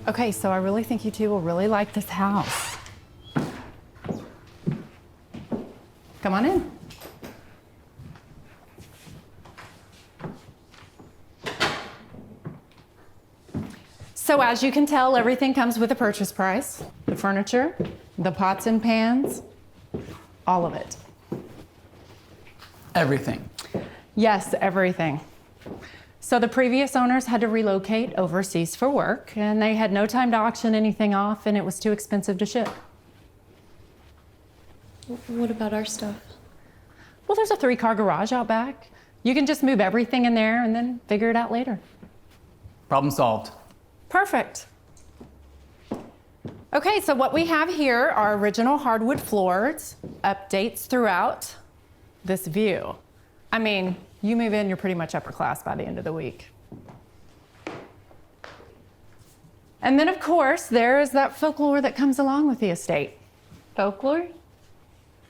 Okay, so I really think you two will really like this house. Come on in. So as you can tell, everything comes with a purchase price. The furniture, the pots and pans, all of it. Everything. Yes, everything. So the previous owners had to relocate overseas for work, and they had no time to auction anything off, and it was too expensive to ship. What about our stuff? Well, there's a 3-car garage out back. You can just move everything in there and then figure it out later. Problem solved. Perfect. Okay, so what we have here are original hardwood floors, updates throughout, this view. I mean, you move in, you're pretty much upper class by the end of the week. And then, of course, there is that folklore that comes along with the estate. Folklore?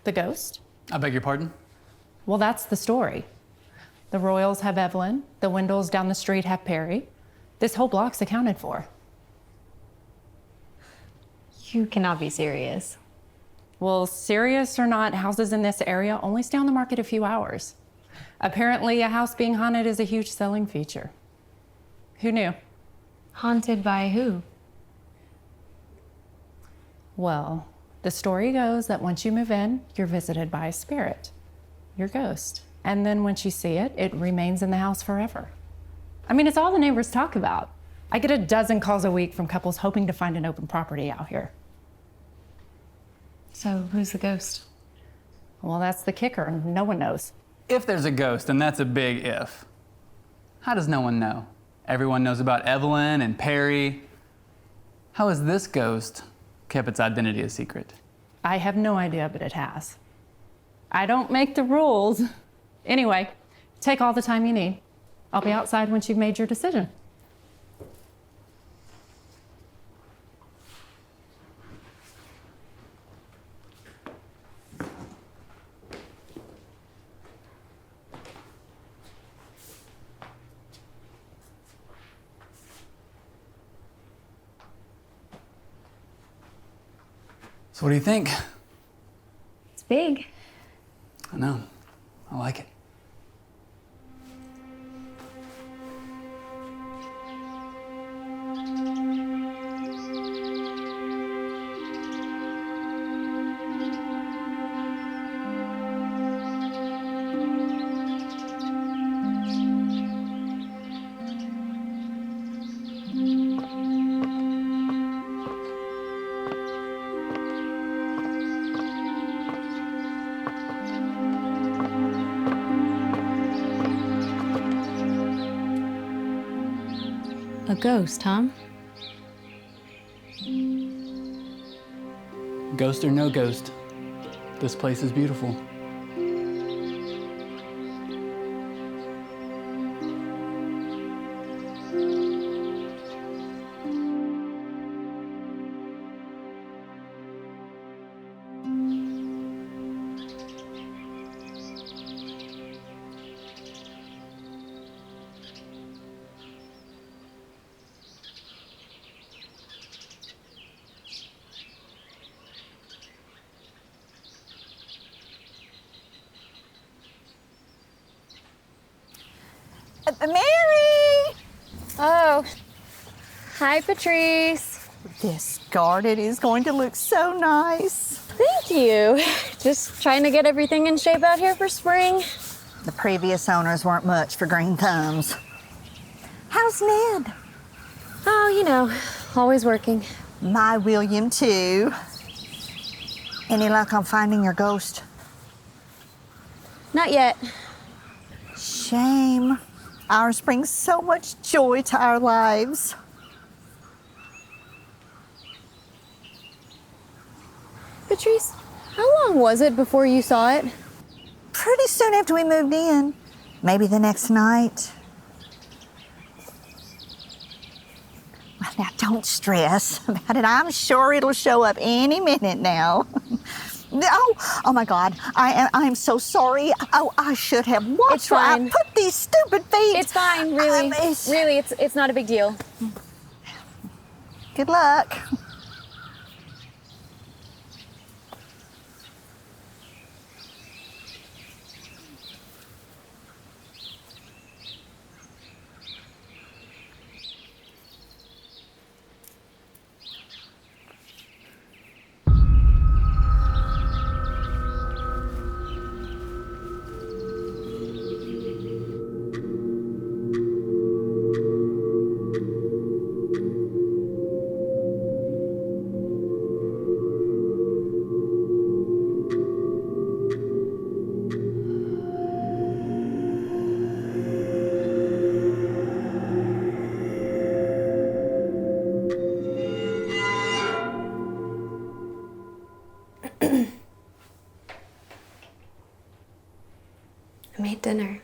The ghost. I beg your pardon? Well, that's the story. The Royals have Evelyn, the Wendells down the street have Perry. This whole block's accounted for. You cannot be serious. Well, serious or not, houses in this area only stay on the market a few hours. Apparently, a house being haunted is a huge selling feature. Who knew? Haunted by who? Well, the story goes that once you move in, you're visited by a spirit, your ghost. And then once you see it, it remains in the house forever. I mean, it's all the neighbors talk about. I get a dozen calls a week from couples hoping to find an open property out here. So, who's the ghost? Well, that's the kicker. No one knows. If there's a ghost, and that's a big if, how does no one know? Everyone knows about Evelyn and Perry. How has this ghost kept its identity a secret? I have no idea, but it has. I don't make the rules. Anyway, take all the time you need. I'll be outside once you've made your decision. So what do you think? It's big. I know. I like it. A ghost, huh? Ghost or no ghost, this place is beautiful. Mary! Oh, hi, Patrice. This garden is going to look so nice. Thank you. Just trying to get everything in shape out here for spring. The previous owners weren't much for green thumbs. How's Ned? Oh, you know, always working. My William, too. Any luck on finding your ghost? Not yet. Shame. Ours brings so much joy to our lives. Patrice, how long was it before you saw it? Pretty soon after we moved in. Maybe the next night. Well, now, don't stress about it. I'm sure it'll show up any minute now. Oh my God, I am so sorry. Oh, I should have watched. It's fine. I put these stupid feet. It's fine, really. Really, it's not a big deal. Good luck. I made dinner.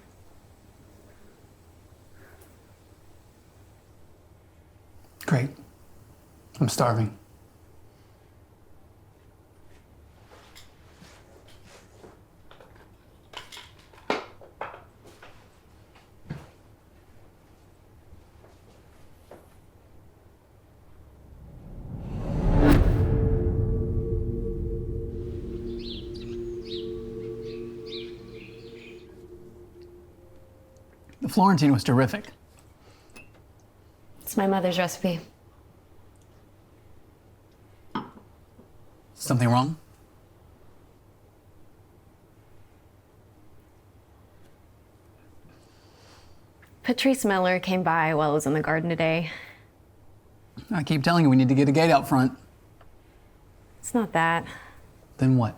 Great. I'm starving. The Florentine was terrific. It's my mother's recipe. Something wrong? Patrice Miller came by while I was in the garden today. I keep telling you we need to get a gate out front. It's not that. Then what?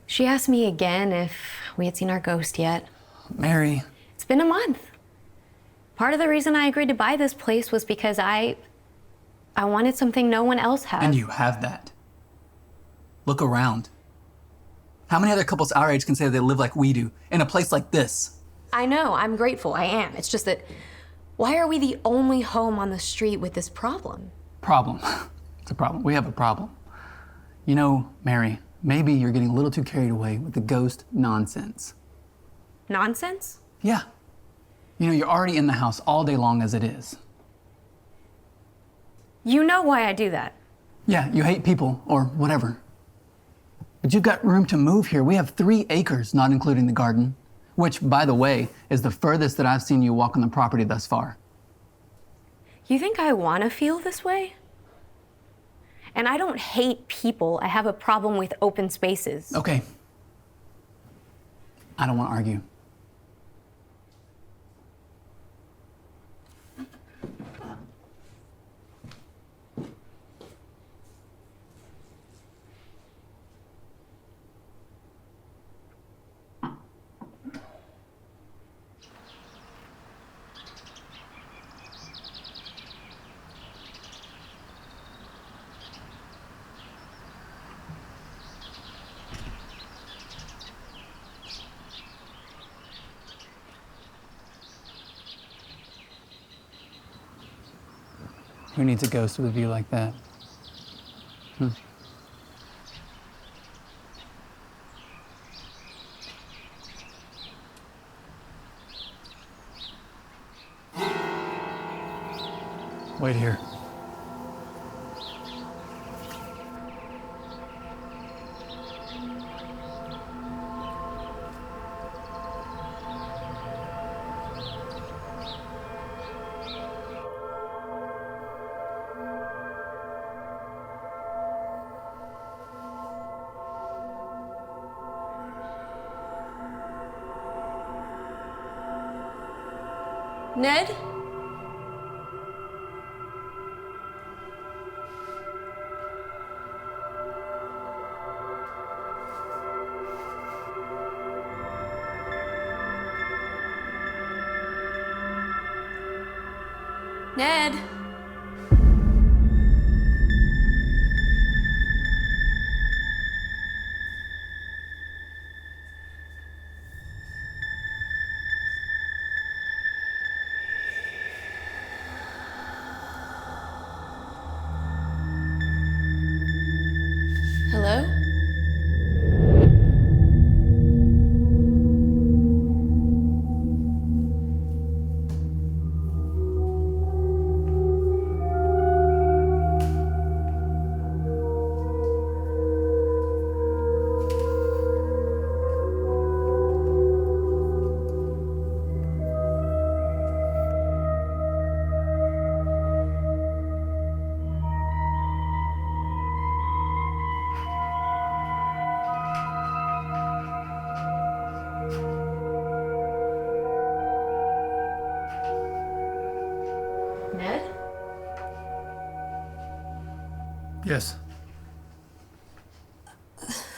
She asked me again if we had seen our ghost yet. Mary. It's been a month. Part of the reason I agreed to buy this place was because I wanted something no one else had. And you have that. Look around. How many other couples our age can say they live like we do in a place like this? I know, I'm grateful, I am. It's just that, why are we the only home on the street with this problem? Problem. It's a problem. We have a problem. You know, Mary, maybe you're getting a little too carried away with the ghost nonsense. Nonsense? Yeah. You know, you're already in the house all day long as it is. You know why I do that. Yeah, you hate people or whatever. But you've got room to move here. We have 3 acres, not including the garden, which, by the way, is the furthest that I've seen you walk on the property thus far. You think I want to feel this way? And I don't hate people. I have a problem with open spaces. Okay. I don't want to argue. Who needs a ghost with a view like that? Wait here. Ned? Ned? Hello? Ned? Yes.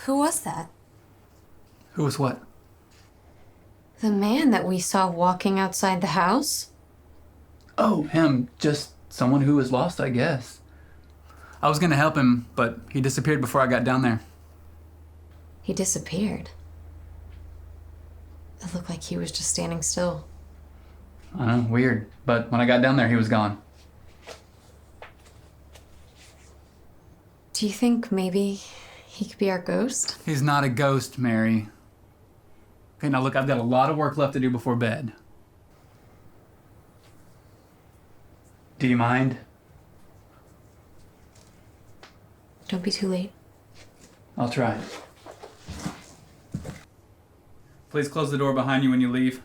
Who was that? Who was what? The man that we saw walking outside the house? Oh, him. Just someone who was lost, I guess. I was gonna help him, but he disappeared before I got down there. He disappeared. It looked like he was just standing still. I know, weird. But when I got down there, he was gone. Do you think maybe he could be our ghost? He's not a ghost, Mary. Okay, now look, I've got a lot of work left to do before bed. Do you mind? Don't be too late. I'll try. Please close the door behind you when you leave.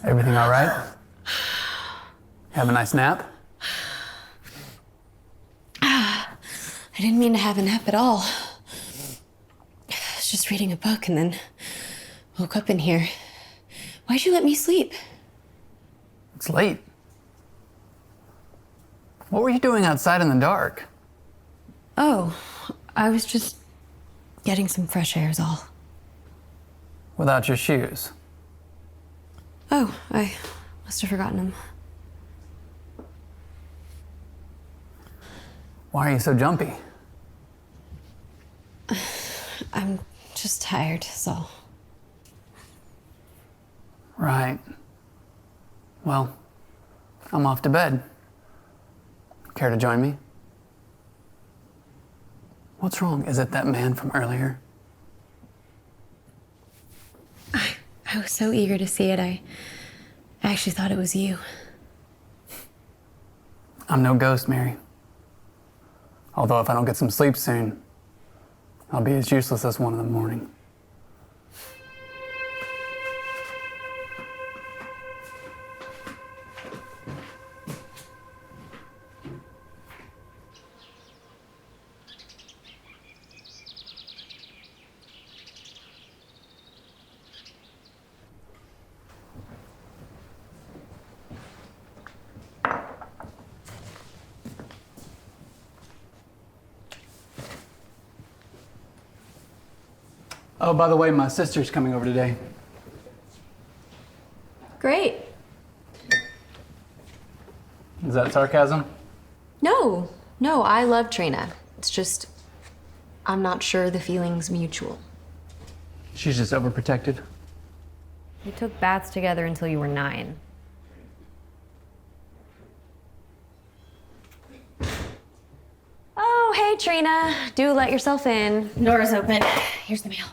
Everything all right? Have a nice nap? I didn't mean to have a nap at all. I was just reading a book and then woke up in here. Why'd you let me sleep? It's late. What were you doing outside in the dark? Oh, I was just getting some fresh air is all. Without your shoes? Oh, I must have forgotten them. Why are you so jumpy? I'm just tired, is all. Right. Well, I'm off to bed. Care to join me? What's wrong? Is it that man from earlier? I was so eager to see it, I actually thought it was you. I'm no ghost, Mary. Although if I don't get some sleep soon, I'll be as useless as 1 in the morning. Oh, by the way, my sister's coming over today. Great. Is that sarcasm? No, I love Trina. It's just, I'm not sure the feeling's mutual. She's just overprotected. You took baths together until you were 9. Oh, hey, Trina. Do let yourself in. Door's open. Here's the mail.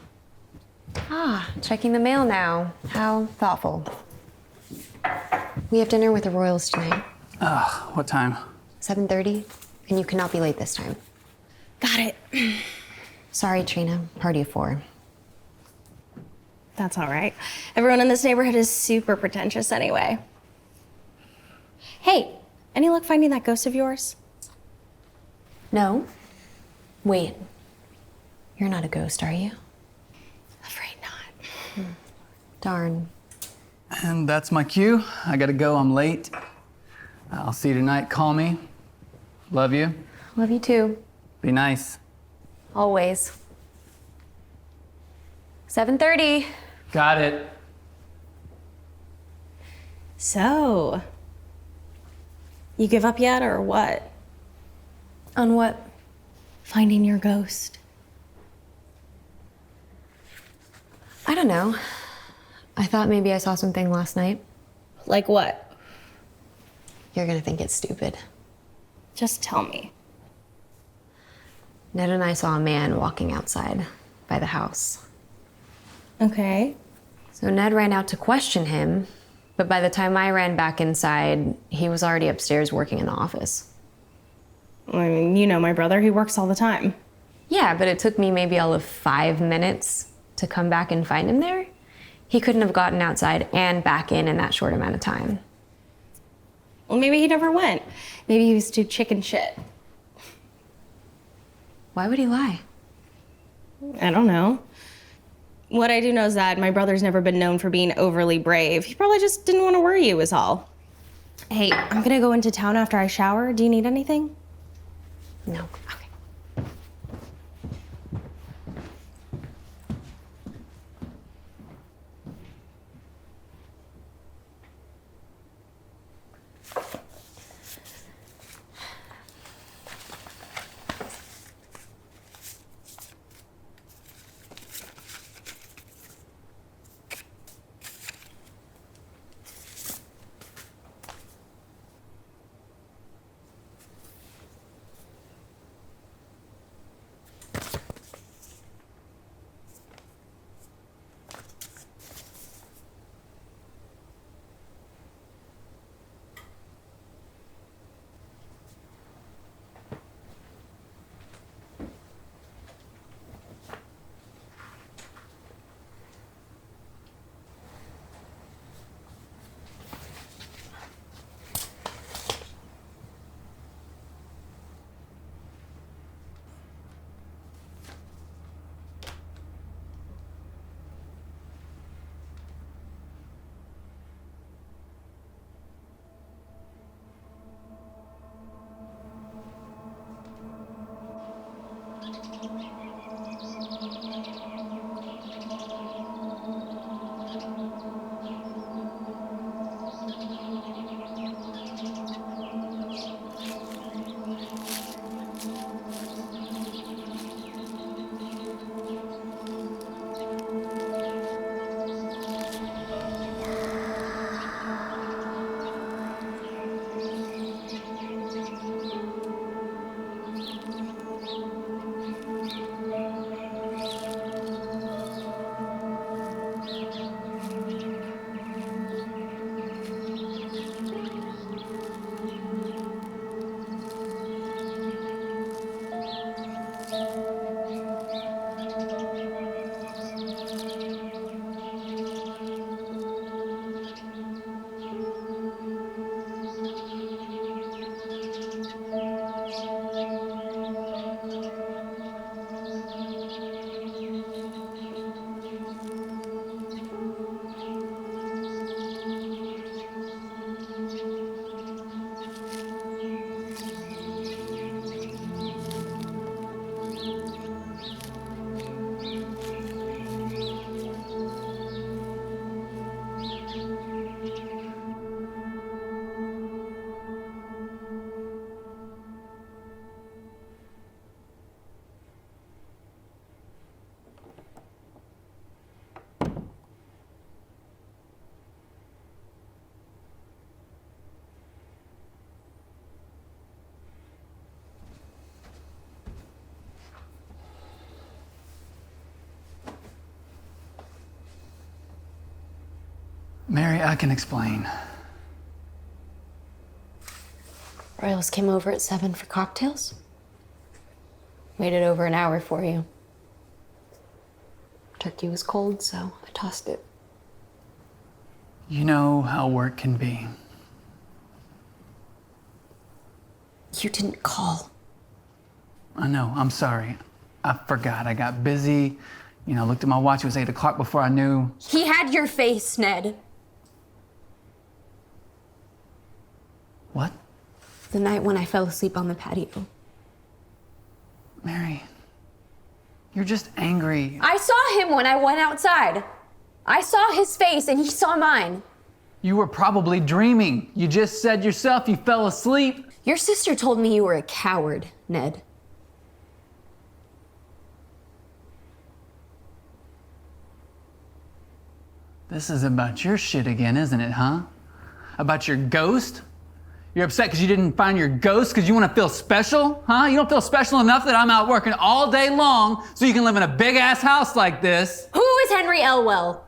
Ah, checking the mail now. How thoughtful. We have dinner with the Royals tonight. What time? 7:30, and you cannot be late this time. Got it. Sorry, Trina. Party of 4. That's all right. Everyone in this neighborhood is super pretentious anyway. Hey, any luck finding that ghost of yours? No? Wait. You're not a ghost, are you? Afraid not. Darn. And that's my cue. I gotta go, I'm late. I'll see you tonight. Call me. Love you. Love you too. Be nice. Always. 7:30. Got it. So, you give up yet or what? On what? Finding your ghost. I don't know. I thought maybe I saw something last night. Like what? You're gonna think it's stupid. Just tell me. Ned and I saw a man walking outside by the house. Okay. So Ned ran out to question him, but by the time I ran back inside, he was already upstairs working in the office. I mean, you know my brother, he works all the time. Yeah, but it took me maybe all of 5 minutes to come back and find him there. He couldn't have gotten outside and back in that short amount of time. Well, maybe he never went. Maybe he was too chicken shit. Why would he lie? I don't know. What I do know is that my brother's never been known for being overly brave. He probably just didn't want to worry you, is all. Hey, I'm gonna go into town after I shower. Do you need anything? No. Okay. Mary, I can explain. Royals came over at 7 for cocktails. Waited over an hour for you. Turkey was cold, so I tossed it. You know how work can be. You didn't call. I know, I'm sorry. I forgot, I got busy. You know, looked at my watch, it was 8 o'clock before I knew. He had your face, Ned. What? The night when I fell asleep on the patio. Mary, you're just angry. I saw him when I went outside. I saw his face and he saw mine. You were probably dreaming. You just said yourself you fell asleep. Your sister told me you were a coward, Ned. This is about your shit again, isn't it, huh? About your ghost? You're upset because you didn't find your ghost because you want to feel special, huh? You don't feel special enough that I'm out working all day long so you can live in a big ass house like this. Who is Henry Elwell?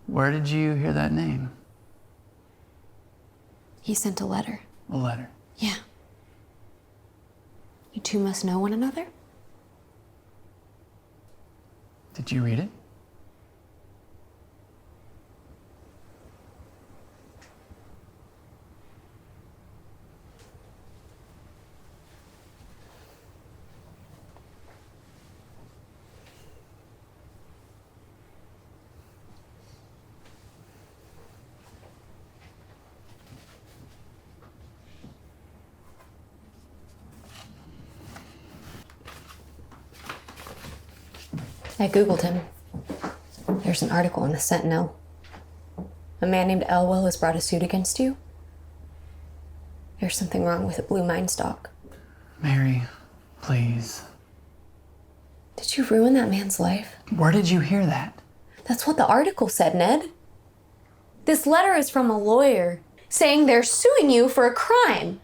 Where did you hear that name? He sent a letter. A letter. Yeah. You two must know one another? Did you read it? I Googled him. There's an article in the Sentinel. A man named Elwell has brought a suit against you. There's something wrong with a blue mine stock. Mary, please. Did you ruin that man's life? Where did you hear that? That's what the article said, Ned. This letter is from a lawyer saying they're suing you for a crime.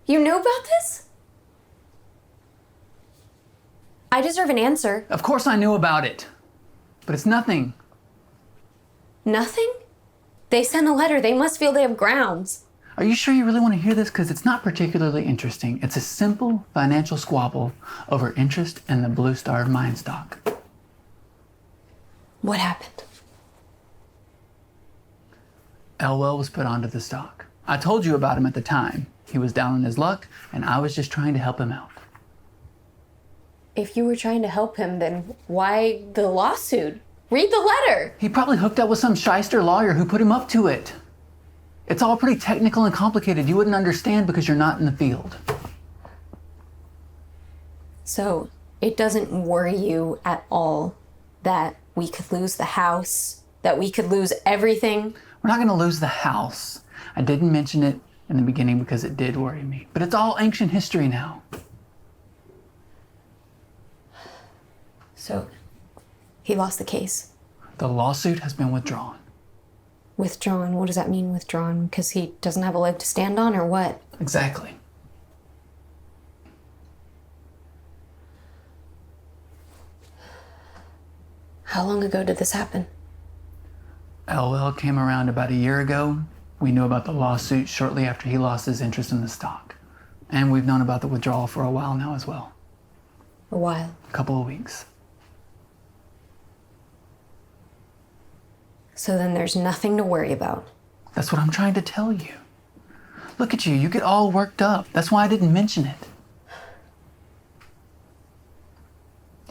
You knew about this? I deserve an answer. Of course I knew about it, but it's nothing. Nothing? They sent a letter. They must feel they have grounds. Are you sure you really want to hear this? Because it's not particularly interesting. It's a simple financial squabble over interest in the Blue Star mine stock. What happened? Elwell was put onto the stock. I told you about him at the time. He was down on his luck, and I was just trying to help him out. If you were trying to help him, then why the lawsuit? Read the letter. He probably hooked up with some shyster lawyer who put him up to it. It's all pretty technical and complicated. You wouldn't understand because you're not in the field. So it doesn't worry you at all that we could lose the house, that we could lose everything? We're not going to lose the house. I didn't mention it in the beginning because it did worry me. But it's all ancient history now. So he lost the case. The lawsuit has been withdrawn. Withdrawn? What does that mean, withdrawn? Because he doesn't have a leg to stand on, or what? Exactly. How long ago did this happen? Elwell came around about a year ago. We knew about the lawsuit shortly after he lost his interest in the stock. And we've known about the withdrawal for a while now as well. A while. A couple of weeks. So then there's nothing to worry about. That's what I'm trying to tell you. Look at you, you get all worked up. That's why I didn't mention it.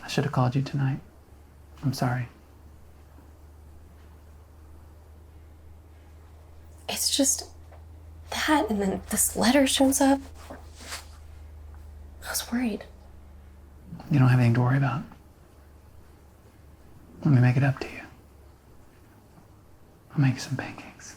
I should have called you tonight. I'm sorry. It's just that, and then this letter shows up. I was worried. You don't have anything to worry about. Let me make it up to you. I'll make you some pancakes.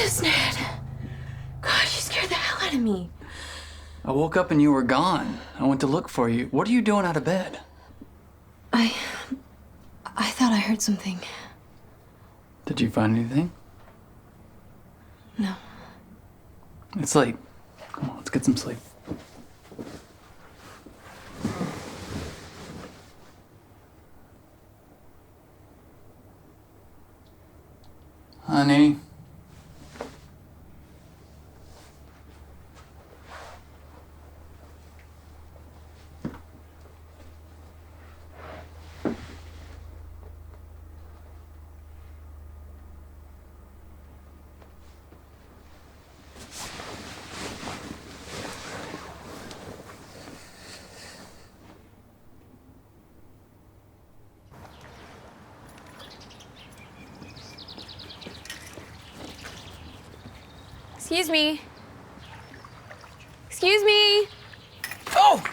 was Ned. God, you scared the hell out of me. I woke up and you were gone. I went to look for you. What are you doing out of bed? I thought I heard something. Did you find anything? No. It's late. Come on, let's get some sleep. Honey. Excuse me. Excuse me. Oh!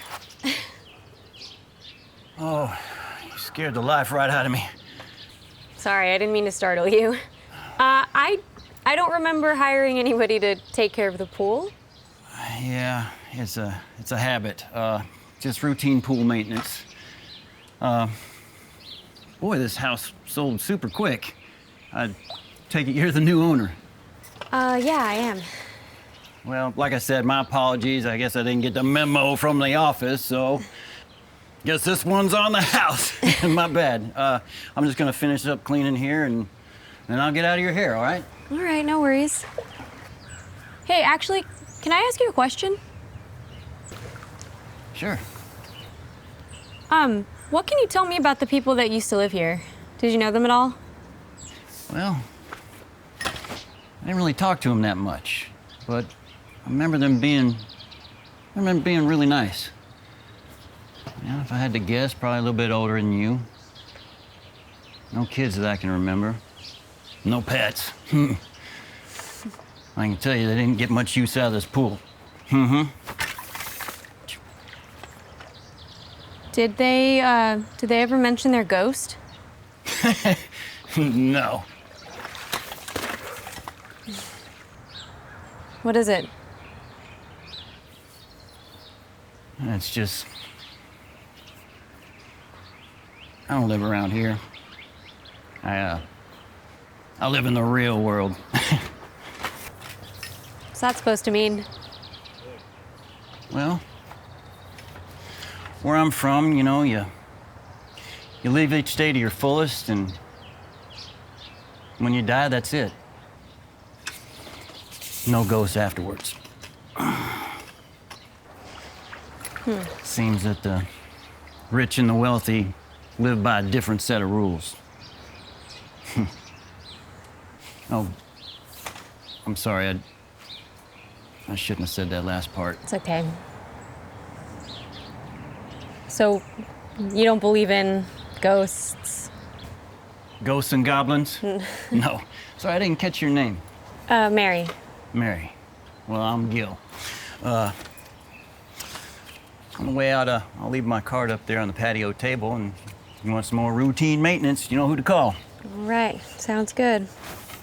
Oh, you scared the life right out of me. Sorry, I didn't mean to startle you. I don't remember hiring anybody to take care of the pool. Yeah, it's a habit. Just routine pool maintenance. Boy, this house sold super quick. I take it you're the new owner. Yeah, I am. Well, like I said, my apologies. I guess I didn't get the memo from the office, so guess this one's on the house. My bad. I'm just gonna finish up cleaning here and then I'll get out of your hair, all right? All right, no worries. Hey, actually, can I ask you a question? Sure. What can you tell me about the people that used to live here? Did you know them at all? Well, I didn't really talk to them that much, but I remember them being really nice. Yeah, if I had to guess, probably a little bit older than you. No kids that I can remember. No pets. I can tell you they didn't get much use out of this pool. Did they ever mention their ghost? No. What is it? It's just... I don't live around here. I live in the real world. What's that supposed to mean? Well, where I'm from, you know, you live each day to your fullest, and when you die, that's it. No ghosts afterwards. Seems that the rich and the wealthy live by a different set of rules. Oh, I'm sorry, I shouldn't have said that last part. It's okay. So, you don't believe in ghosts? Ghosts and goblins? No. Sorry, I didn't catch your name. Mary. Mary. Well, I'm Gil. On the way out, I'll leave my card up there on the patio table, and if you want some more routine maintenance, you know who to call. All right, sounds good.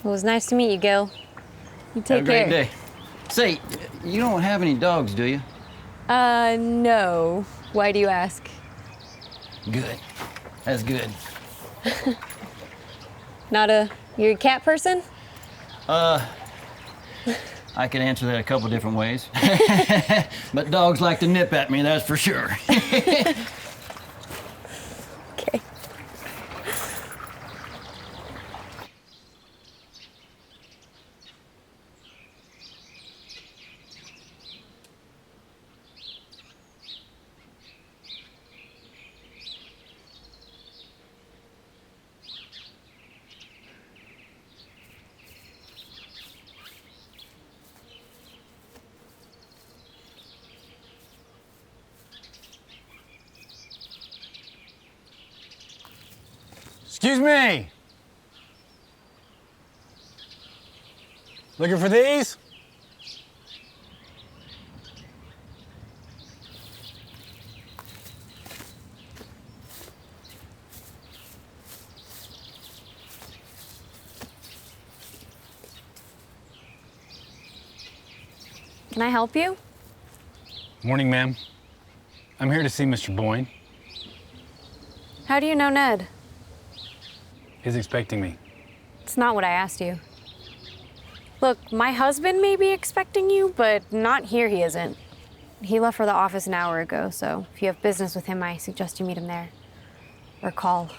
Well, it was nice to meet you, Gil. You take Have a great care. day. Say, you don't have any dogs, do you? No. Why do you ask? Good. That's good. You're a cat person? I could answer that a couple different ways. But dogs like to nip at me, that's for sure. Okay. Excuse me. Looking for these? Can I help you? Morning, ma'am. I'm here to see Mr. Boyne. How do you know Ned? He's expecting me. It's not what I asked you. Look, my husband may be expecting you, but not here he isn't. He left for the office an hour ago, so if you have business with him, I suggest you meet him there. Or call.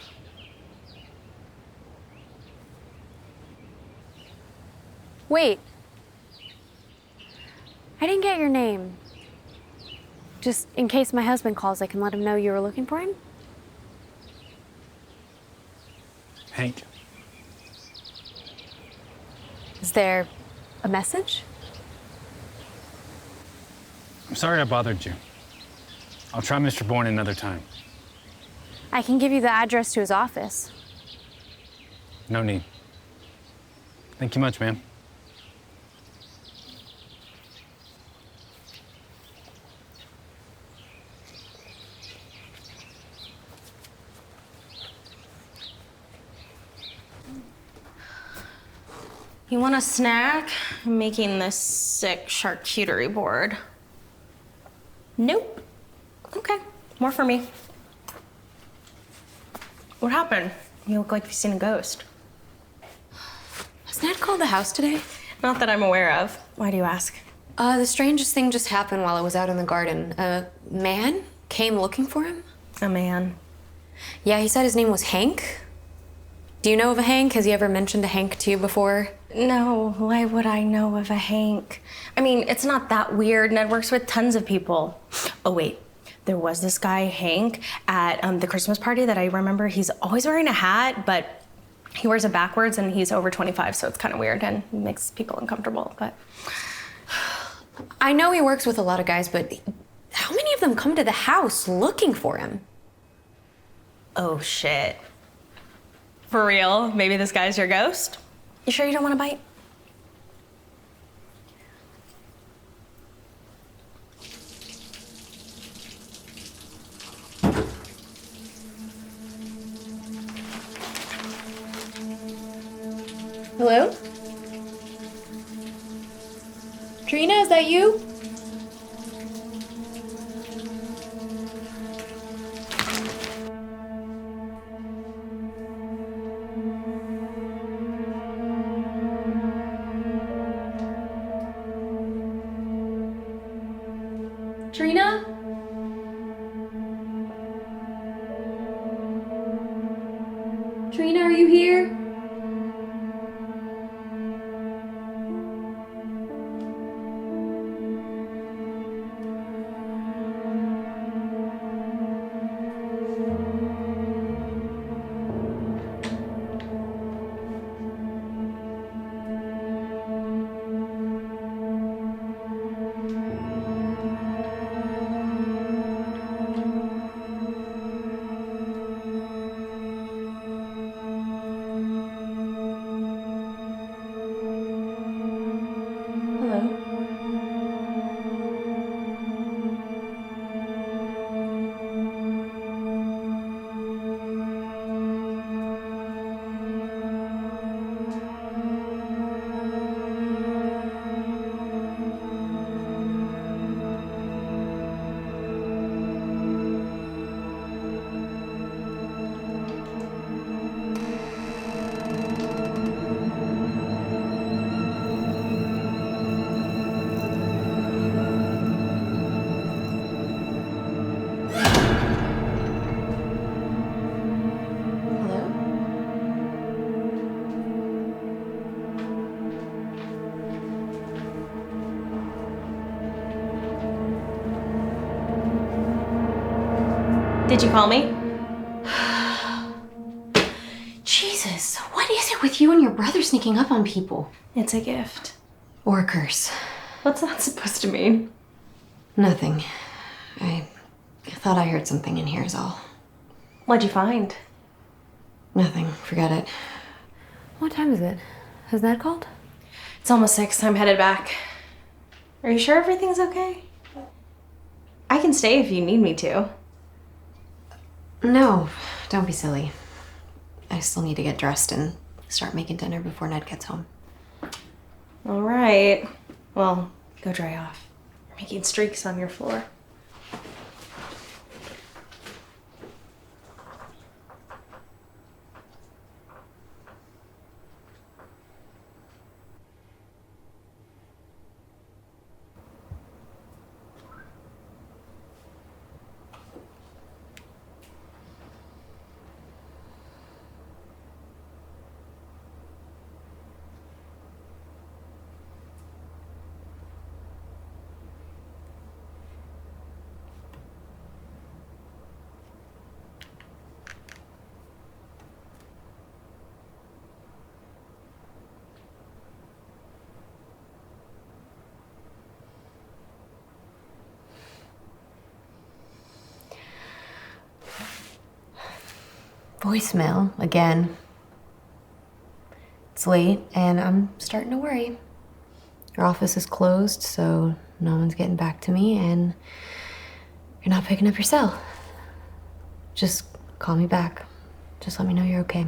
Wait. I didn't get your name. Just in case my husband calls, I can let him know you were looking for him. Hank. Is there a message? I'm sorry I bothered you. I'll try Mr. Boyne another time. I can give you the address to his office. No need. Thank you much, ma'am. You want a snack? I'm making this sick charcuterie board. Nope. Okay, more for me. What happened? You look like you've seen a ghost. Has Ned called the house today? Not that I'm aware of. Why do you ask? The strangest thing just happened while I was out in the garden. A man came looking for him. A man. Yeah, he said his name was Hank. Do you know of a Hank? Has he ever mentioned a Hank to you before? No, why would I know of a Hank? I mean, it's not that weird. Ned works with tons of people. Oh, wait. There was this guy, Hank, at the Christmas party that I remember. He's always wearing a hat, but he wears it backwards and he's over 25, so it's kind of weird and makes people uncomfortable, but... I know he works with a lot of guys, but how many of them come to the house looking for him? Oh, shit. For real? Maybe this guy's your ghost? You sure you don't want a bite? Hello? Trina, is that you? Trina? Trina, are you here? Did you call me? Jesus, what is it with you and your brother sneaking up on people? It's a gift. Or a curse? What's that supposed to mean? Nothing. I thought I heard something in here is all. What'd you find? Nothing. Forget it. What time is it? Has Ned called? It's almost 6. I'm headed back. Are you sure everything's okay? I can stay if you need me to. No, don't be silly. I still need to get dressed and start making dinner before Ned gets home. All right. Well, Go dry off. You're making streaks on your floor. Voicemail again. It's late and I'm starting to worry. Your office is closed, so no one's getting back to me, and you're not picking up your cell. Just call me back. Just let me know you're okay.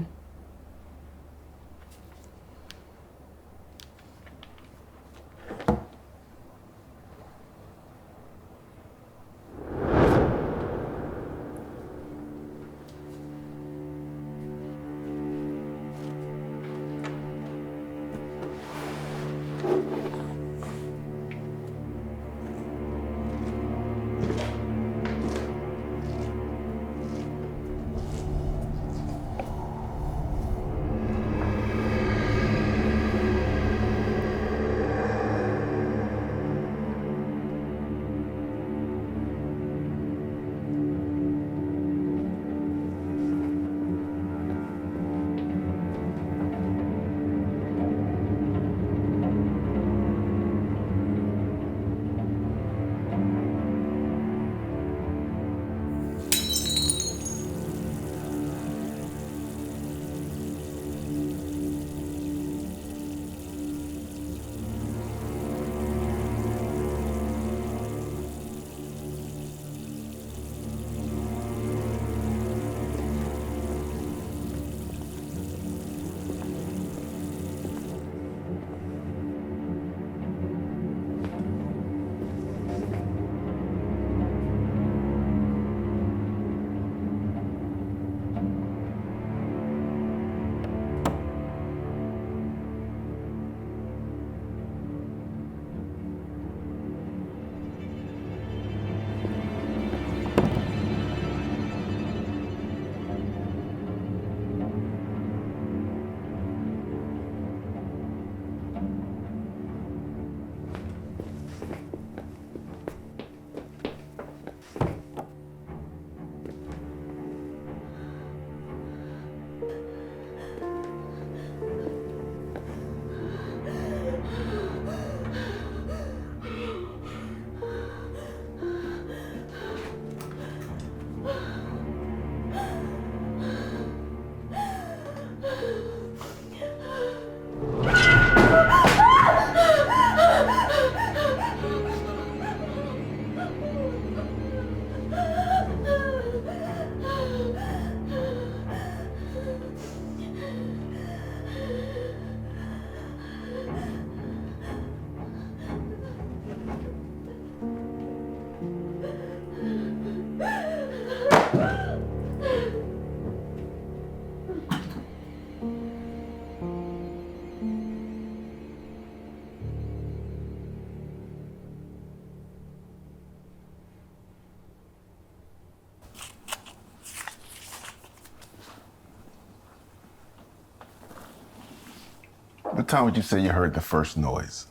What time would you say you heard the first noise?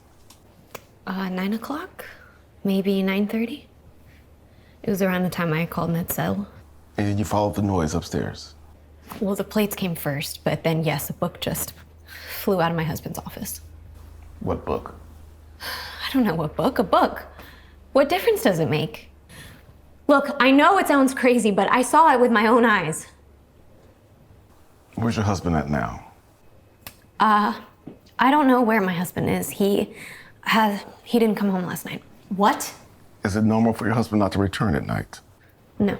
9 o'clock? Maybe 9:30? It was around the time I called Ned's cell. And then you followed the noise upstairs? Well, the plates came first, but then yes, a book just flew out of my husband's office. What book? I don't know what book. A book. What difference does it make? Look, I know it sounds crazy, but I saw it with my own eyes. Where's your husband at now? I don't know where my husband is. He didn't come home last night. What? Is it normal for your husband not to return at night? No,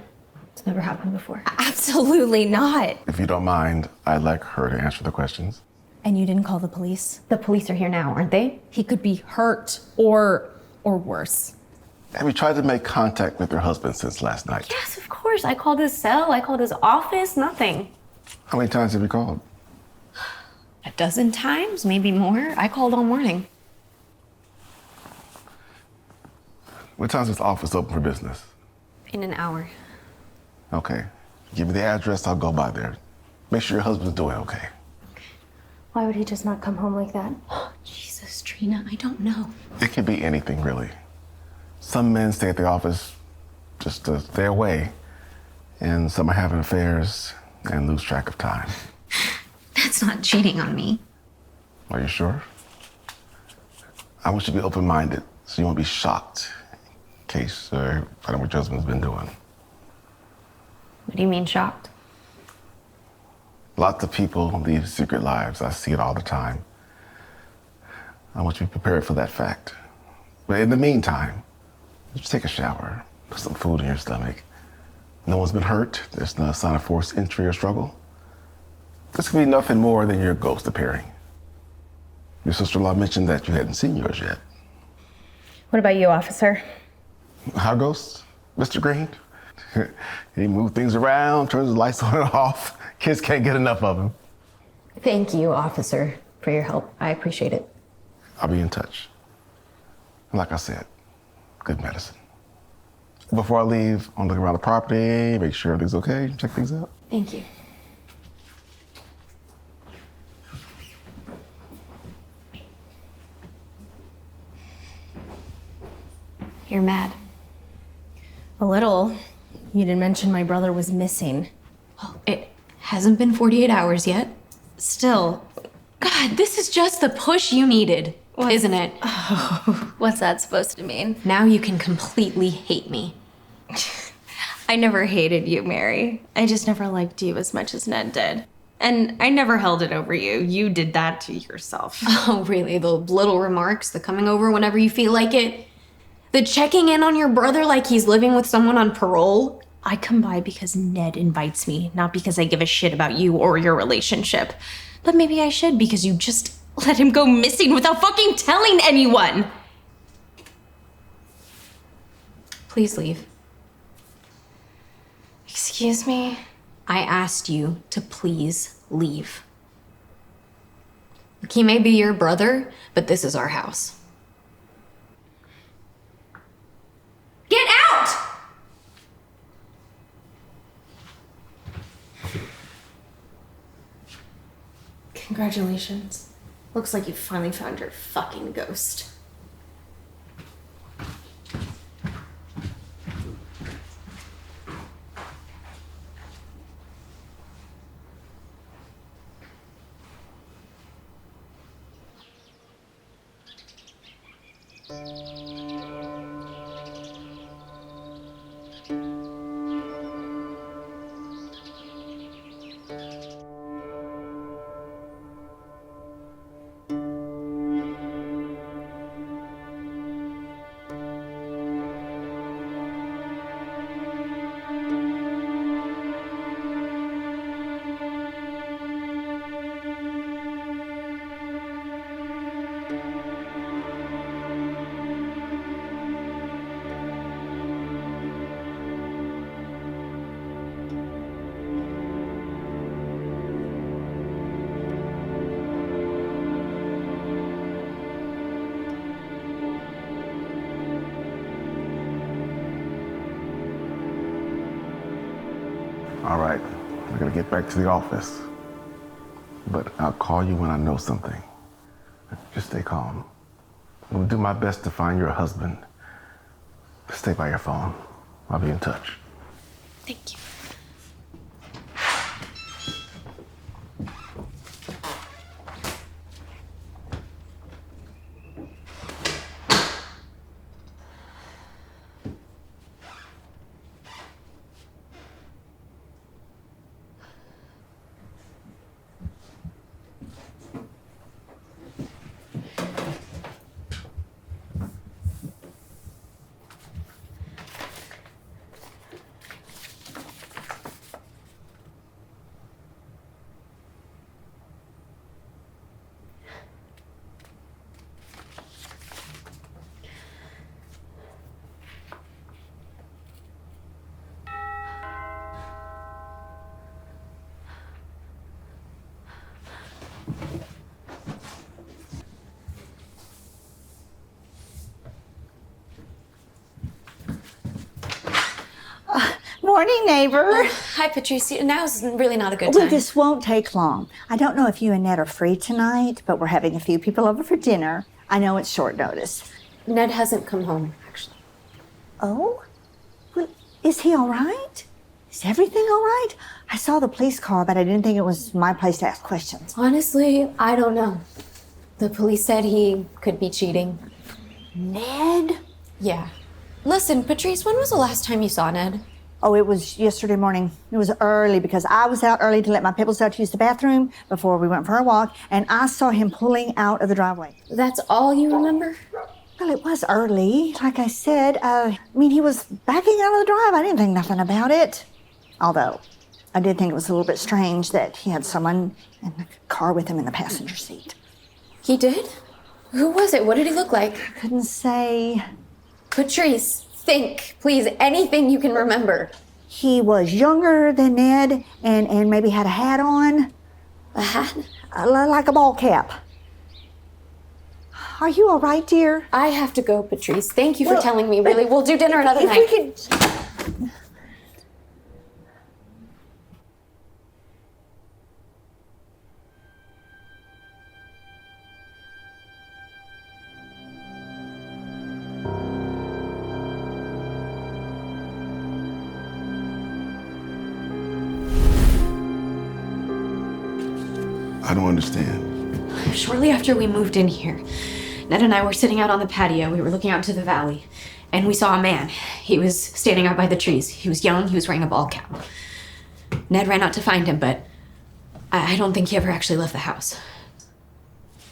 it's never happened before. Absolutely not. If you don't mind, I'd like her to answer the questions. And you didn't call the police? The police are here now, aren't they? He could be hurt or or worse. Have you tried to make contact with your husband since last night? Yes, of course. I called his cell, I called his office, nothing. How many times have you called? A dozen times, maybe more. I called all morning. What time is this office open for business? In an hour. Okay. Give me the address, I'll go by there. Make sure your husband's doing okay. Why would he just not come home like that? Jesus, Trina, I don't know. It can be anything, really. Some men stay at the office just to stay away, and some are having affairs and lose track of time. That's not cheating on me. Are you sure? I want you to be open-minded, so you won't be shocked in case you find out what your husband's been doing. What do you mean shocked? Lots of people lead secret lives. I see it all the time. I want you to be prepared for that fact. But in the meantime, just take a shower, put some food in your stomach. No one's been hurt. There's no sign of forced entry or struggle. This could be nothing more than your ghost appearing. Your sister-in-law mentioned that you hadn't seen yours yet. What about you, officer? Our ghost, Mr. Green? He moves things around, turns the lights on and off. Kids can't get enough of him. Thank you, officer, for your help. I appreciate it. I'll be in touch. And like I said, good medicine. Before I leave, I'll look around the property, make sure everything's okay, check things out. Thank you. You're mad. A little. You didn't mention my brother was missing. Well, it hasn't been 48 hours yet. Still. God, this is just the push you needed, isn't it? What's that supposed to mean? Now you can completely hate me. I never hated you, Mary. I just never liked you as much as Ned did. And I never held it over you. You did that to yourself. Oh, really? The little remarks, the coming over whenever you feel like it? The checking in on your brother like he's living with someone on parole? I come by because Ned invites me, not because I give a shit about you or your relationship. But maybe I should because you just let him go missing without fucking telling anyone. Please leave. Excuse me? I asked you to please leave. He may be your brother, but this is our house. Get out! Congratulations. Looks like you finally found your fucking ghost. All right, we're gonna get back to the office. But I'll call you when I know something. Just stay calm. I'm gonna do my best to find your husband. Stay by your phone. I'll be in touch. Thank you. morning, neighbor. Hi, Patrice. Now's really not a good time. This won't take long. I don't know if you and Ned are free tonight, but we're having a few people over for dinner. I know it's short notice. Ned hasn't come home, actually. Oh? Well, is he all right? Is everything all right? I saw the police car, but I didn't think it was my place to ask questions. Honestly, I don't know. The police said he could be cheating. Ned? Yeah. Listen, Patrice, when was the last time you saw Ned? Oh, it was yesterday morning. It was early because I was out early to let my Pebbles out to use the bathroom before we went for a walk, and I saw him pulling out of the driveway. That's all you remember? Well, it was early. Like I said, he was backing out of the drive. I didn't think nothing about it. Although, I did think it was a little bit strange that he had someone in the car with him in the passenger seat. He did? Who was it? What did he look like? I couldn't say. Patrice, think, please, anything you can remember. He was younger than Ned and maybe had a hat on. A hat? Like a ball cap. Are you all right, dear? I have to go, Patrice. Thank you for telling me, really. We'll do dinner another night. We could... I don't understand. Shortly after we moved in here, Ned and I were sitting out on the patio. We were looking out to the valley, and we saw a man. He was standing out by the trees. He was young. He was wearing a ball cap. Ned ran out to find him, but I don't think he ever actually left the house.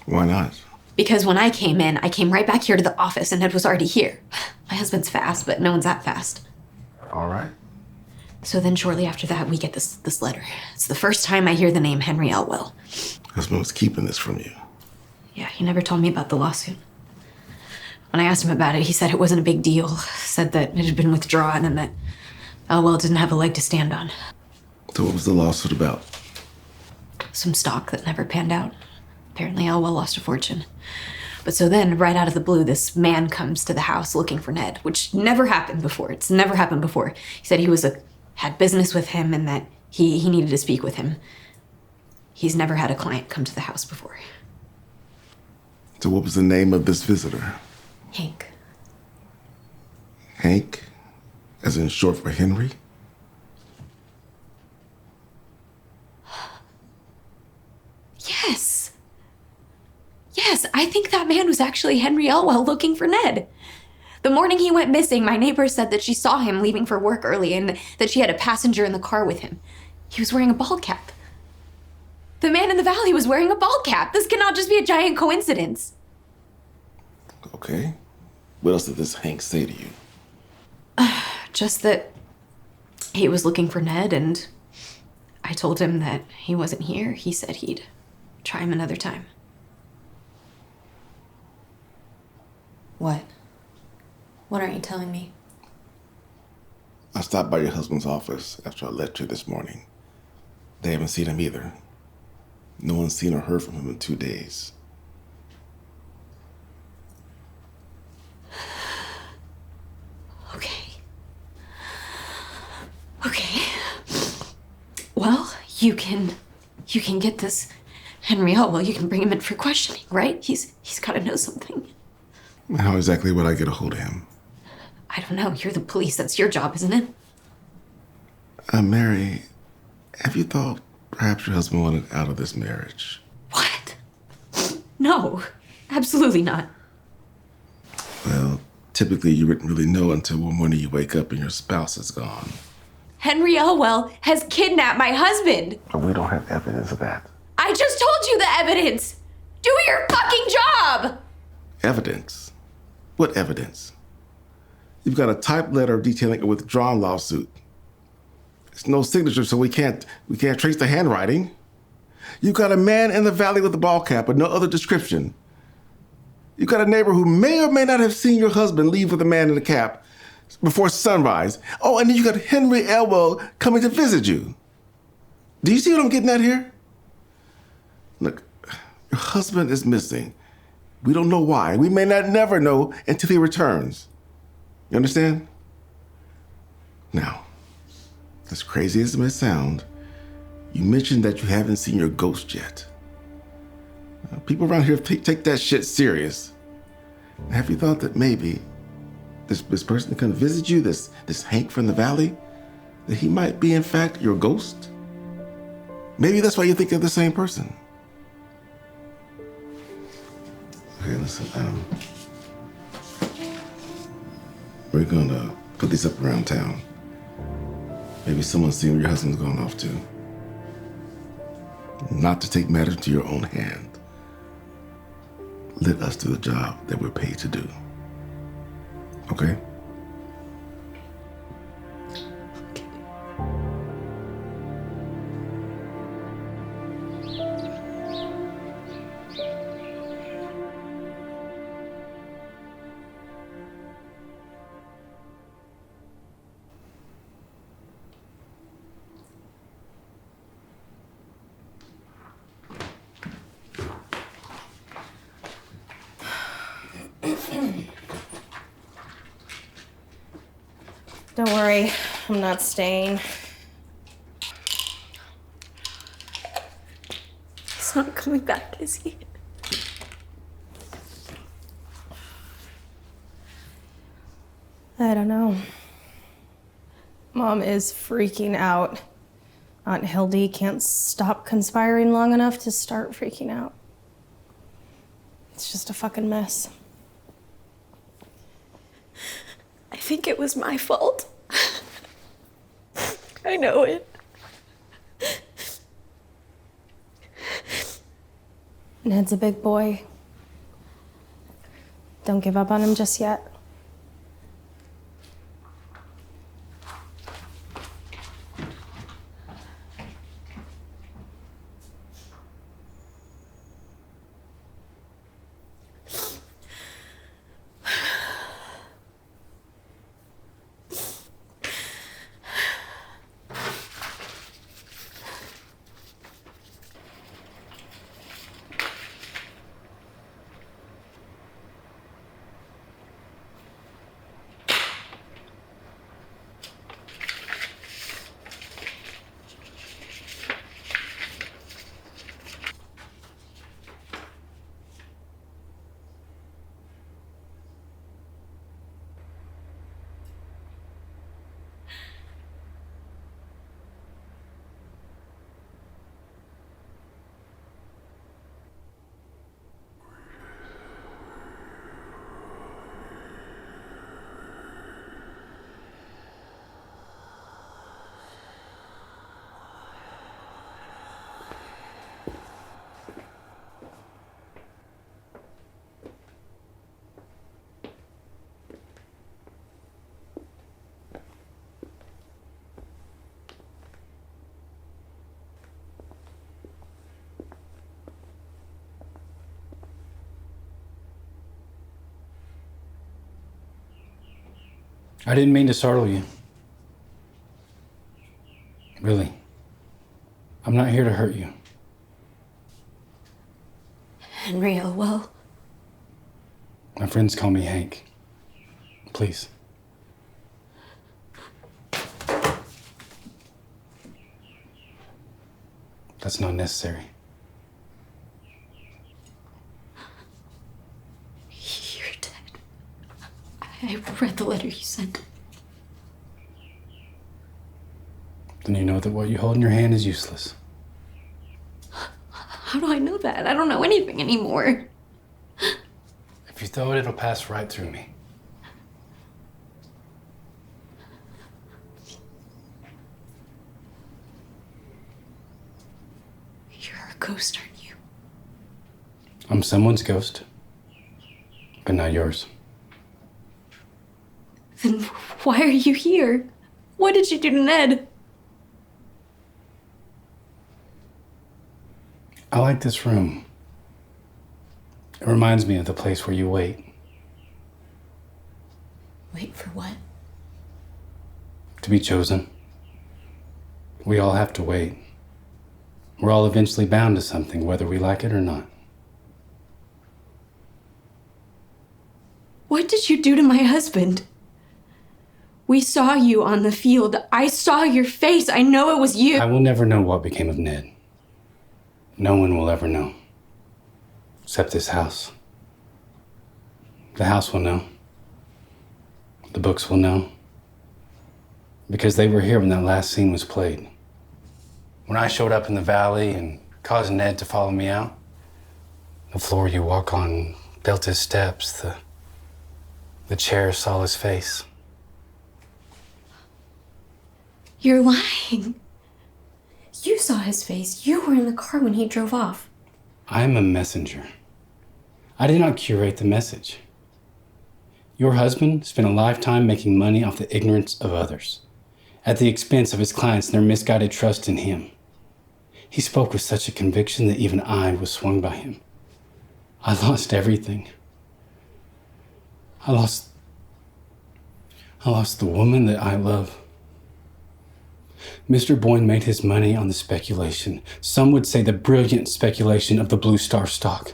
Why not? Because when I came in, I came right back here to the office, and Ned was already here. My husband's fast, but no one's that fast. All right. So then shortly after that, we get this letter. It's the first time I hear the name Henry Elwell. Husband was keeping this from you. Yeah, he never told me about the lawsuit. When I asked him about it, he said it wasn't a big deal. Said that it had been withdrawn and that Elwell didn't have a leg to stand on. So what was the lawsuit about? Some stock that never panned out. Apparently Elwell lost a fortune. But so then, right out of the blue, this man comes to the house looking for Ned, which never happened before. It's never happened before. He said he had business with him and that he needed to speak with him. He's never had a client come to the house before. So what was the name of this visitor? Hank. Hank? As in short for Henry? Yes. Yes, I think that man was actually Henry Elwell looking for Ned. The morning he went missing, my neighbor said that she saw him leaving for work early and that she had a passenger in the car with him. He was wearing a ball cap. The man in the valley was wearing a ball cap. This cannot just be a giant coincidence. Okay. What else did this Hank say to you? Just that he was looking for Ned, and I told him that he wasn't here. He said he'd try him another time. What? What aren't you telling me? I stopped by your husband's office after I left you this morning. They haven't seen him either. No one's seen or heard from him in 2 days. Okay. Well, you can get this Henry Elwell. You can bring him in for questioning, right? He's got to know something. How exactly would I get a hold of him? I don't know. You're the police. That's your job, isn't it? Mary, have you thought perhaps your husband wanted out of this marriage? What? No, absolutely not. Well, typically you wouldn't really know until one morning you wake up and your spouse is gone. Henry Elwell has kidnapped my husband. But we don't have evidence of that. I just told you the evidence. Do your fucking job. Evidence? What evidence? You've got a typed letter detailing a withdrawn lawsuit. There's no signature, so we can't trace the handwriting. You've got a man in the valley with a ball cap, but no other description. You've got a neighbor who may or may not have seen your husband leave with a man in the cap before sunrise. Oh, and then you got Henry Elwell coming to visit you. Do you see what I'm getting at here? Look, your husband is missing. We don't know why. We may not never know until he returns. You understand? Now, as crazy as it may sound, you mentioned that you haven't seen your ghost yet. People around here take that shit serious. Have you thought that maybe this person that comes visit you, this Hank from the valley, that he might be in fact your ghost? Maybe that's why you think they're the same person. Okay, listen, we're gonna put these up around town. Maybe someone's seen where your husband's gone off to. Not to take matters into your own hand. Let us do the job that we're paid to do. Okay? Don't worry, I'm not staying. He's not coming back, is he? I don't know. Mom is freaking out. Aunt Hildy can't stop conspiring long enough to start freaking out. It's just a fucking mess. I think it was my fault. I know it. Ned's a big boy. Don't give up on him just yet. I didn't mean to startle you. Really. I'm not here to hurt you. Henry Elwell. My friends call me Hank. Please. That's not necessary. You're dead. I read the letter you sent. Then you know that what you hold in your hand is useless. How do I know that? I don't know anything anymore. If you throw it, it'll pass right through me. You're a ghost, aren't you? I'm someone's ghost, but not yours. Then why are you here? What did you do to Ned? I like this room. It reminds me of the place where you wait. Wait for what? To be chosen. We all have to wait. We're all eventually bound to something, whether we like it or not. What did you do to my husband? We saw you on the field. I saw your face. I know it was you. I will never know what became of Ned. No one will ever know. Except this house. The house will know. The books will know. Because they were here when that last scene was played. When I showed up in the valley and caused Ned to follow me out, the floor you walk on built his steps, the chair saw his face. You're lying. You saw his face. You were in the car when he drove off. I am a messenger. I did not curate the message. Your husband spent a lifetime making money off the ignorance of others, at the expense of his clients and their misguided trust in him. He spoke with such a conviction that even I was swung by him. I lost everything. I lost the woman that I love. Mr. Boyne made his money on the speculation, some would say the brilliant speculation of the Blue Star stock,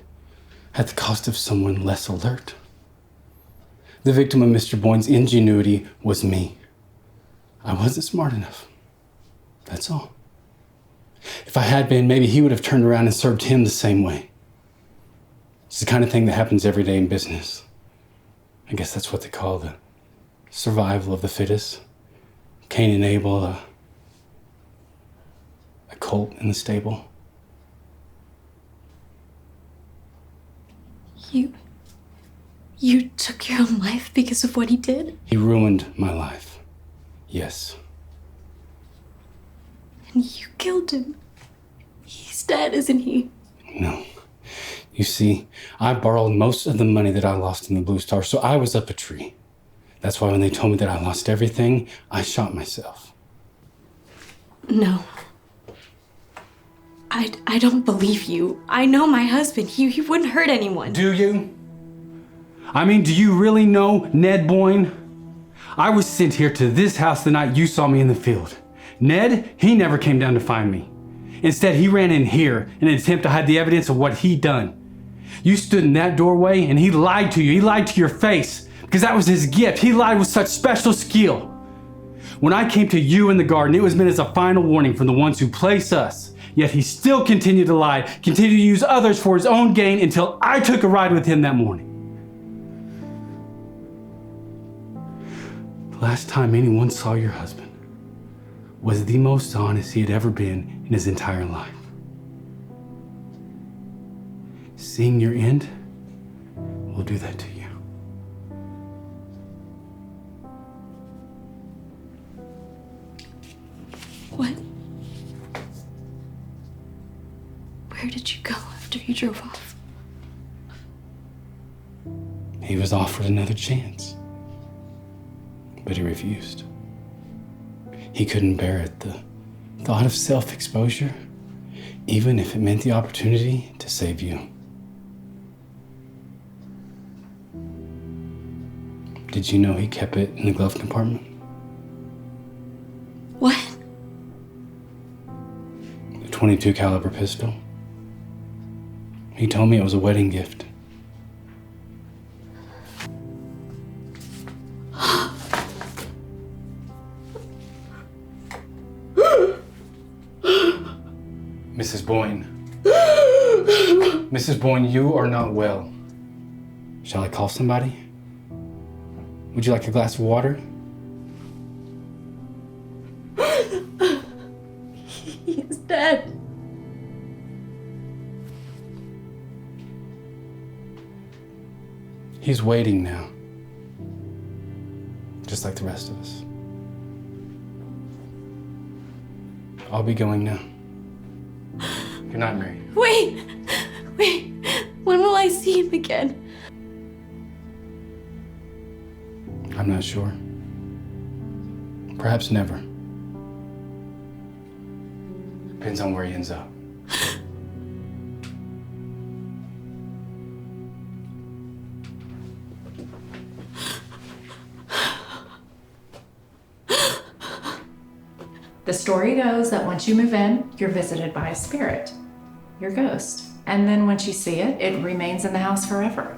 at the cost of someone less alert. The victim of Mr. Boyne's ingenuity was me. I wasn't smart enough. That's all. If I had been, maybe he would have turned around and served him the same way. It's the kind of thing that happens every day in business. I guess that's what they call the survival of the fittest. Cain and Abel, a colt in the stable. You took your own life because of what he did? He ruined my life. Yes. And you killed him. He's dead, isn't he? No. You see, I borrowed most of the money that I lost in the Blue Star, so I was up a tree. That's why when they told me that I lost everything, I shot myself. No. I don't believe you. I know my husband. He wouldn't hurt anyone. Do you? I mean, do you really know Ned Boyne? I was sent here to this house the night you saw me in the field. Ned, he never came down to find me. Instead, he ran in here in an attempt to hide the evidence of what he'd done. You stood in that doorway and he lied to you. He lied to your face because that was his gift. He lied with such special skill. When I came to you in the garden, it was meant as a final warning from the ones who place us. Yet he still continued to lie, continued to use others for his own gain until I took a ride with him that morning. The last time anyone saw your husband was the most honest he had ever been in his entire life. Seeing your end will do that to you. What? Where did you go after you drove off? He was offered another chance, but he refused. He couldn't bear it, the thought of self-exposure, even if it meant the opportunity to save you. Did you know he kept it in the glove compartment? What? The .22 caliber pistol. He told me it was a wedding gift. Mrs. Boyne. Mrs. Boyne, you are not well. Shall I call somebody? Would you like a glass of water? He is dead. He's waiting now. Just like the rest of us. I'll be going now. Good night, Mary. Wait! When will I see him again? I'm not sure. Perhaps never. Depends on where he ends up. The story goes that once you move in, you're visited by a spirit, your ghost. And then once you see it, it remains in the house forever.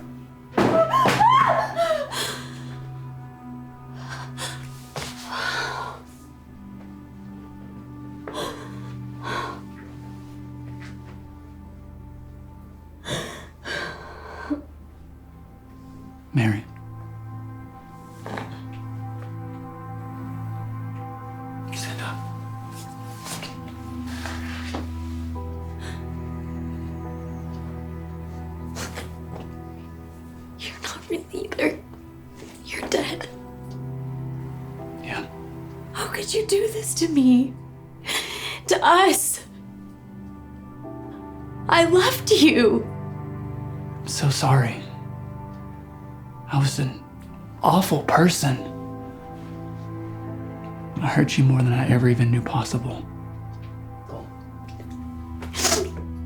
breathe either. You're dead. Yeah. How could you do this to me? To us? I loved you. I'm so sorry. I was an awful person. I hurt you more than I ever even knew possible.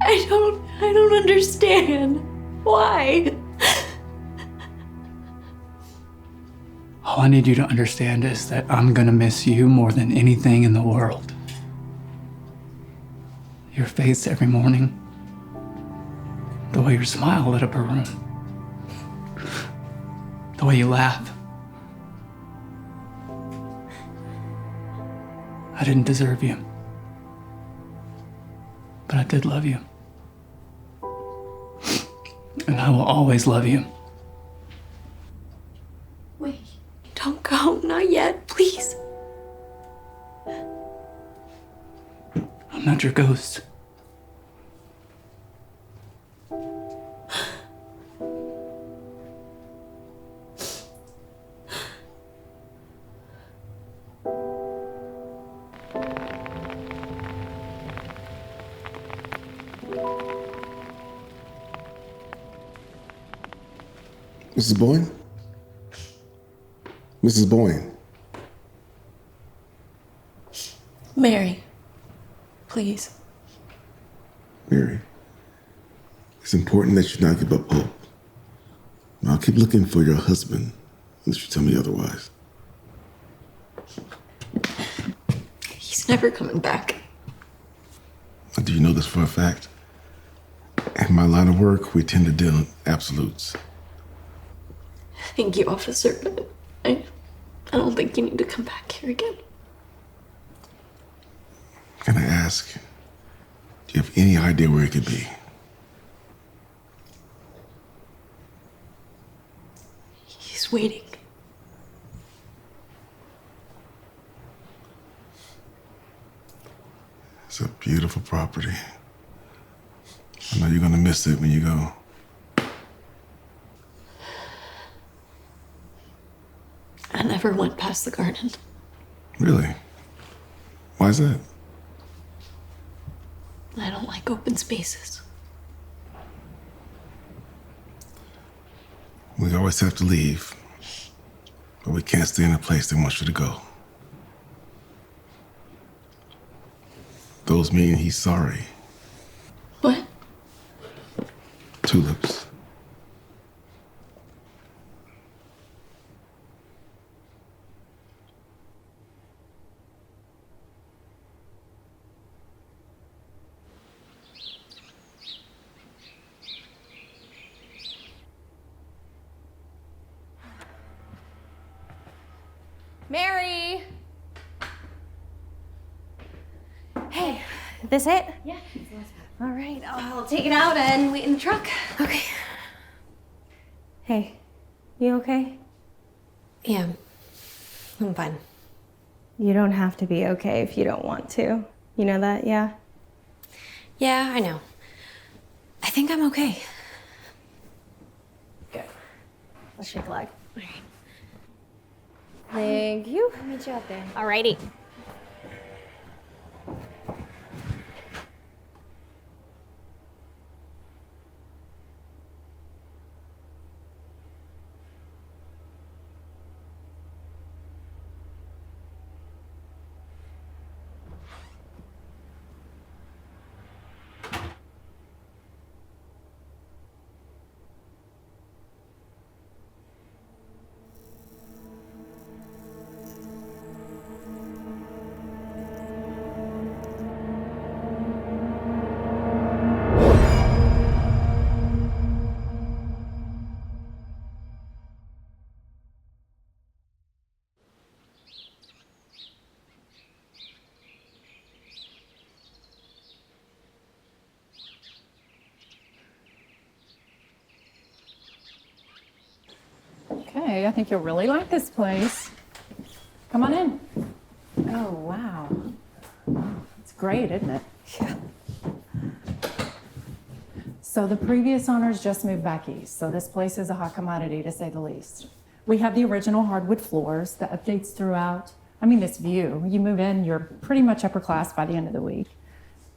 I don't understand. Why? All I need you to understand is that I'm gonna miss you more than anything in the world. Your face every morning. The way your smile lit up a room. The way you laugh. I didn't deserve you. But I did love you. And I will always love you. Wait, don't go. Not yet, please. I'm not your ghost. Mrs. Boyne? Mrs. Boyne? Mary, please. Mary, it's important that you not give up hope. I'll keep looking for your husband unless you tell me otherwise. He's never coming back. Do you know this for a fact? In my line of work, we tend to deal in absolutes. Thank you, officer, but I don't think you need to come back here again. Can I ask, do you have any idea where it could be? He's waiting. It's a beautiful property. I know you're gonna miss it when you go. I never went past the garden. Really? Why is that? I don't like open spaces. We always have to leave, but we can't stay in a place they want you to go. Those mean he's sorry. What? Tulips. Mary! Hey, this it? Yeah. All right, I'll take it out and wait in the truck. Okay. Hey, you okay? Yeah, I'm fine. You don't have to be okay if you don't want to. You know that, yeah? Yeah, I know. I think I'm okay. Good. Let's shake a leg. All right. Thank you. I'll meet you out there. Alrighty. Okay, I think you'll really like this place. Come on in. Oh, wow. It's great, isn't it? Yeah. So the previous owners just moved back east, so this place is a hot commodity to say the least. We have the original hardwood floors, the updates throughout. I mean, this view, you move in, you're pretty much upper class by the end of the week.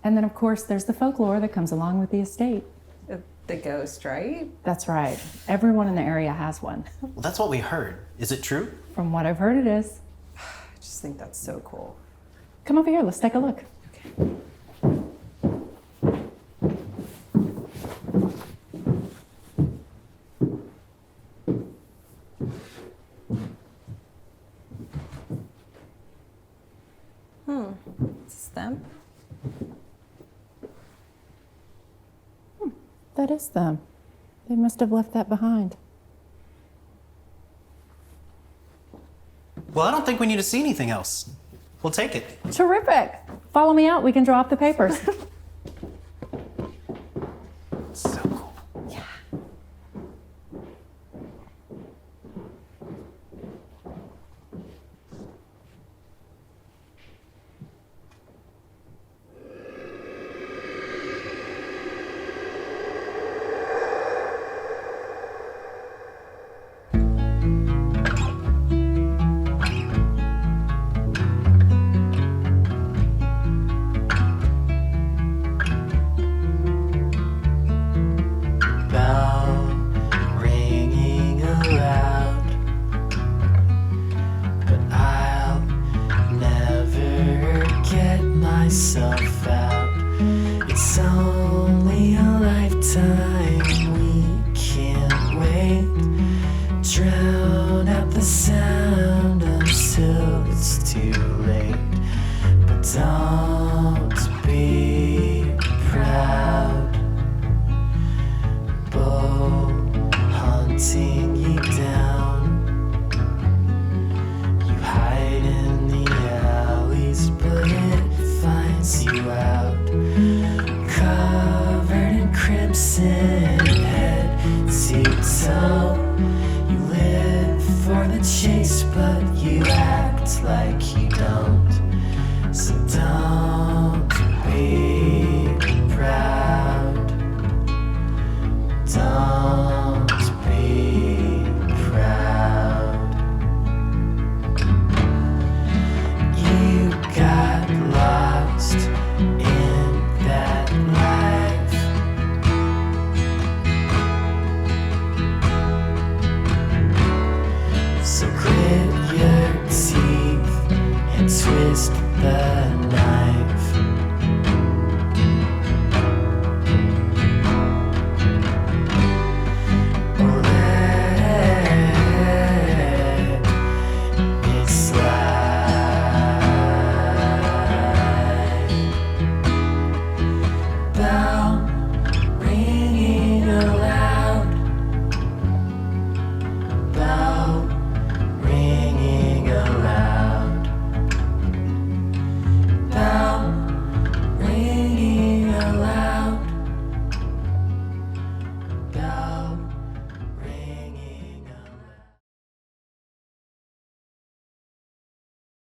And then of course, there's the folklore that comes along with the estate. The ghost, right? That's right. Everyone in the area has one. Well, that's what we heard. Is it true? From what I've heard, it is. I just think that's so cool. Come over here, let's take a look. Is this them? That is them. They must have left that behind. Well, I don't think we need to see anything else. We'll take it. Terrific. Follow me out, we can draw up the papers. So cool. So don't be proud.